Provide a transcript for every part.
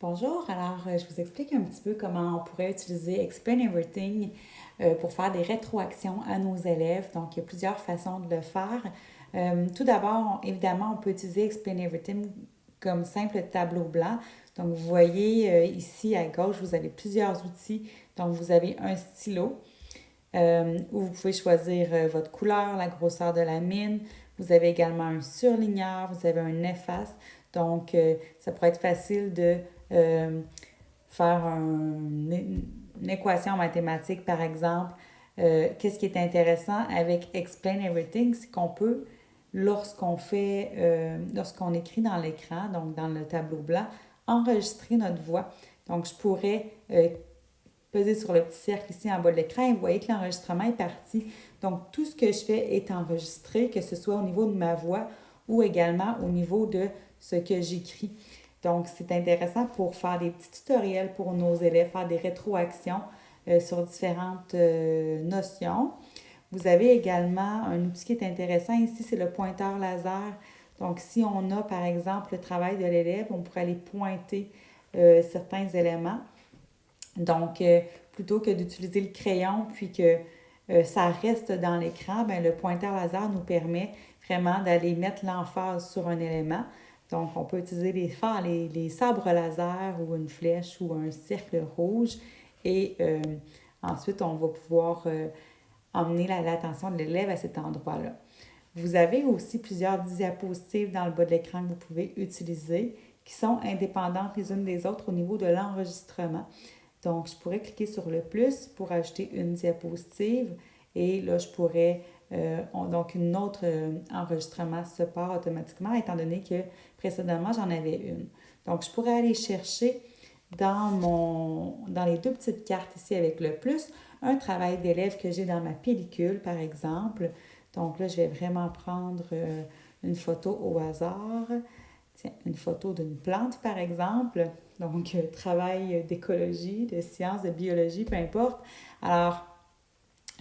Bonjour, alors je vous explique un petit peu comment on pourrait utiliser Explain Everything pour faire des rétroactions à nos élèves. Donc, il y a plusieurs façons de le faire. Tout d'abord, évidemment, on peut utiliser Explain Everything comme simple tableau blanc. Donc, vous voyez ici à gauche, vous avez plusieurs outils. Donc, vous avez un stylo où vous pouvez choisir votre couleur, la grosseur de la mine. Vous avez également un surligneur, vous avez un efface. Donc, ça pourrait être facile de euh, faire une équation mathématique, par exemple. Qu'est-ce qui est intéressant avec Explain Everything, c'est qu'on peut, lorsqu'on écrit dans l'écran, donc dans le tableau blanc, enregistrer notre voix. Donc, je pourrais peser sur le petit cercle ici en bas de l'écran et vous voyez que l'enregistrement est parti. Donc, tout ce que je fais est enregistré, que ce soit au niveau de ma voix ou également au niveau de ce que j'écris. Donc, c'est intéressant pour faire des petits tutoriels pour nos élèves, faire des rétroactions sur différentes notions. Vous avez également un outil qui est intéressant ici, c'est le pointeur laser. Donc, si on a, par exemple, le travail de l'élève, on pourrait aller pointer certains éléments. Donc, plutôt que d'utiliser le crayon puis que ça reste dans l'écran, ben, le pointeur laser nous permet vraiment d'aller mettre l'emphase sur un élément. Donc, on peut utiliser les sabres laser ou une flèche ou un cercle rouge et ensuite, on va pouvoir emmener l'attention de l'élève à cet endroit-là. Vous avez aussi plusieurs diapositives dans le bas de l'écran que vous pouvez utiliser qui sont indépendantes les unes des autres au niveau de l'enregistrement. Donc, je pourrais cliquer sur le plus pour ajouter une diapositive et là, je pourrais, donc, une autre enregistrement se part automatiquement étant donné que précédemment, j'en avais une. Donc, je pourrais aller chercher dans les deux petites cartes ici avec le plus, un travail d'élève que j'ai dans ma pellicule, par exemple. Donc là, je vais vraiment prendre une photo au hasard. Tiens, une photo d'une plante, par exemple. Donc, travail d'écologie, de sciences, de biologie, peu importe. Alors,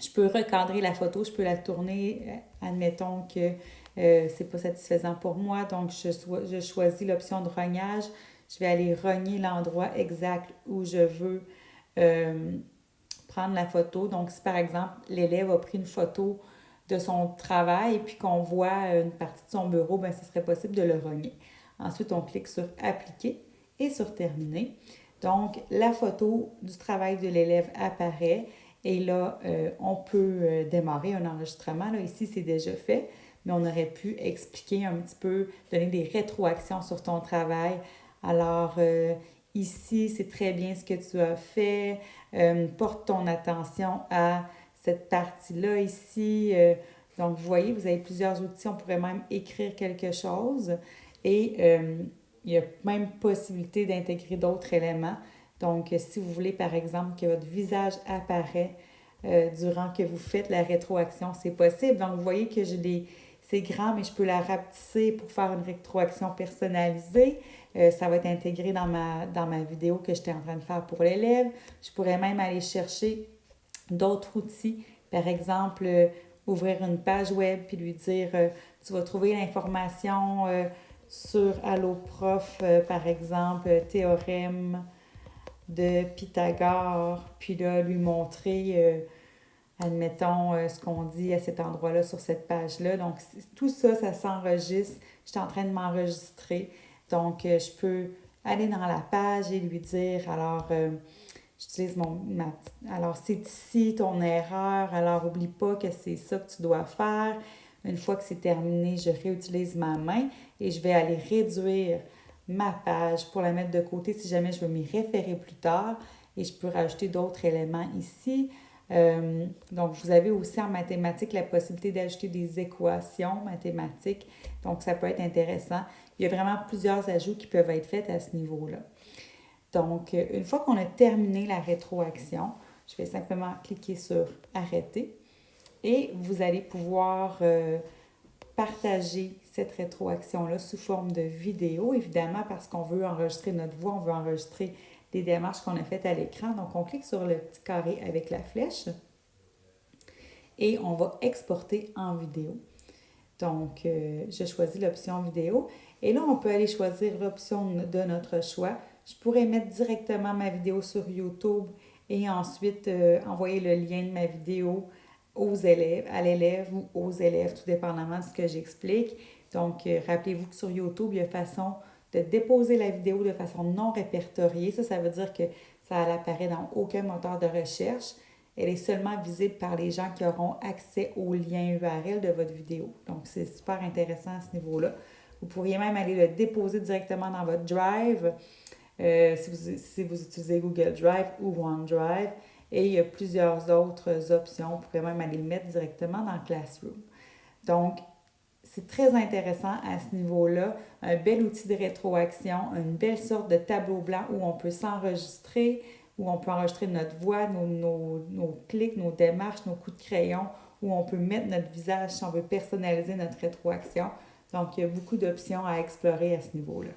je peux recadrer la photo, je peux la tourner. Admettons que c'est pas satisfaisant pour moi, donc je choisis l'option de rognage. Je vais aller rogner l'endroit exact où je veux euh, prendre la photo. Donc, si par exemple, l'élève a pris une photo de son travail et puis qu'on voit une partie de son bureau, bien, ce serait possible de le rogner. Ensuite, on clique sur Appliquer et sur Terminer. Donc, la photo du travail de l'élève apparaît et là, on peut démarrer un enregistrement. Là, ici, c'est déjà fait, mais on aurait pu expliquer un petit peu, donner des rétroactions sur ton travail. Alors, ici, c'est très bien ce que tu as fait. Porte ton attention à cette partie-là ici. Donc, vous voyez, vous avez plusieurs outils. On pourrait même écrire quelque chose et il y a même possibilité d'intégrer d'autres éléments. Donc, si vous voulez, par exemple, que votre visage apparaît durant que vous faites la rétroaction, c'est possible. Donc, vous voyez que c'est grand, mais je peux la rapetisser pour faire une rétroaction personnalisée. Ça va être intégré dans ma vidéo que j'étais en train de faire pour l'élève. Je pourrais même aller chercher d'autres outils. Par exemple, ouvrir une page web puis lui dire tu vas trouver l'information sur Allo Prof, par exemple, théorème de Pythagore, puis là, lui montrer, admettons, ce qu'on dit à cet endroit-là sur cette page-là. Donc, tout ça, ça s'enregistre. Je suis en train de m'enregistrer. Donc, je peux aller dans la page et lui dire, alors, j'utilise alors, c'est ici ton erreur. Alors, oublie pas que c'est ça que tu dois faire. Une fois que c'est terminé, je réutilise ma main et je vais aller réduire ma page pour la mettre de côté si jamais je veux m'y référer plus tard. Et je peux rajouter d'autres éléments ici. Donc, vous avez aussi en mathématiques la possibilité d'ajouter des équations mathématiques. Donc, ça peut être intéressant. Il y a vraiment plusieurs ajouts qui peuvent être faits à ce niveau-là. Donc, une fois qu'on a terminé la rétroaction, je vais simplement cliquer sur Arrêter et vous allez pouvoir partager cette rétroaction-là sous forme de vidéo, évidemment, parce qu'on veut enregistrer notre voix, on veut enregistrer les démarches qu'on a faites à l'écran. Donc, on clique sur le petit carré avec la flèche et on va exporter en vidéo. Donc, je choisis l'option vidéo Et là, on peut aller choisir l'option de notre choix. Je pourrais mettre directement ma vidéo sur YouTube et ensuite envoyer le lien de ma vidéo aux élèves, à l'élève ou aux élèves, tout dépendamment de ce que j'explique. Donc, rappelez-vous que sur YouTube, il y a façon de déposer la vidéo de façon non répertoriée. Ça veut dire que ça n'apparaît dans aucun moteur de recherche. Elle est seulement visible par les gens qui auront accès au lien URL de votre vidéo. Donc, c'est super intéressant à ce niveau-là. Vous pourriez même aller le déposer directement dans votre Drive, si vous utilisez Google Drive ou OneDrive. Et il y a plusieurs autres options. Vous pourrez même aller le mettre directement dans Classroom. Donc, c'est très intéressant à ce niveau-là. Un bel outil de rétroaction, une belle sorte de tableau blanc où on peut s'enregistrer, où on peut enregistrer notre voix, nos clics, nos démarches, nos coups de crayon, où on peut mettre notre visage si on veut personnaliser notre rétroaction. Donc, il y a beaucoup d'options à explorer à ce niveau-là.